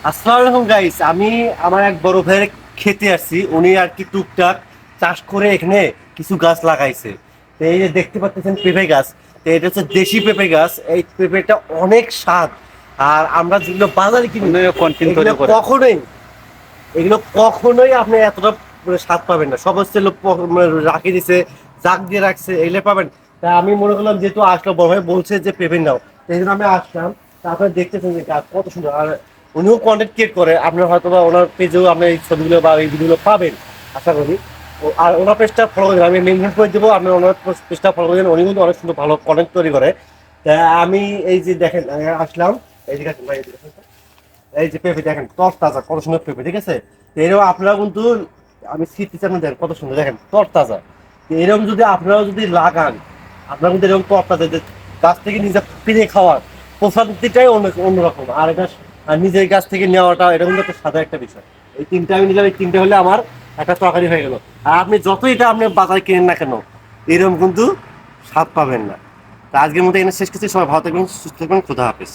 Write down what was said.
আসসালামু আলাইকুম গাইস, আমি আমার এক বড় ভাইয়ের খেতে আসছি। উনি আর কি টুকটাক চাষ করে এখানে কিছু গাছ লাগাইছে। তো এই যে দেখতে পাচ্ছেন পেঁপে গাছ, তো এটা হচ্ছে দেশি পেঁপে গাছ। এই পেঁপেটা অনেক স্বাদ। আর আমরা যেগুলো বাজারে কিনি কন্টেন্ট এগুলো তৈরি করে। কখনোই এগুলো কখনোই আপনি এতটা স্বাদ পাবেন না। সব হচ্ছে রাখি দিছে, জাগ দিয়ে রাখছে, এগুলো পাবেন। তা আমি মনে করলাম যেহেতু আসলো বড় ভাই বলছে যে পেঁপে নাও, তো এই জন্য আমি আসলাম। তারপরে দেখতেছেন যে গাছ কত সুন্দর। আর উনিও কন্টেন্ট ক্রিয়েট করে, আপনার হয়তো বা ওনার পেজেও আপনি এই ছবিগুলো বা এই ভিডিওগুলো পাবেন আশা করি। আর ওনার পেজটা ফলো করে আমি মেনশন করে দেবো, আপনি ওনার পেজটা ফলো করে দেন। উনি কিন্তু অনেক সুন্দর ভালো কন্টেন্ট তৈরি করে। তা আমি এই যে দেখেন আমি আসলাম, এই যে দেখেন ভাই, এই যে দেখেন তো। এই যে পেঁপে দেখেন তর তাজা, কত সুন্দর পেঁপে, ঠিক আছে? তো এরকম আপনারা কিন্তু, আমি শীত চান দেখেন কত সুন্দর, দেখেন তর তাজা। তো এরকম যদি আপনারাও যদি লাগান, আপনারা কিন্তু এরকম তর তাজা যে গাছ থেকে নিজে পেরে খাওয়ার প্রশান্তিটাই অন্যরকম। আর এটা আর নিজের গাছ থেকে নেওয়াটা এটা কিন্তু একটা সাদা একটা বিষয়। এই তিনটা আমি নিলাম, এই তিনটা হলে আমার একটা তরকারি হয়ে গেল। আর আপনি যতই এটা আপনি বাজারে কিনেন না কেন, এরকম কিন্তু স্বাদ পাবেন না। তা আজকের মতো এখানে শেষ করছি। সবাই ভালো থাকবেন, সুস্থ থাকবেন, খোদা হাফেজ।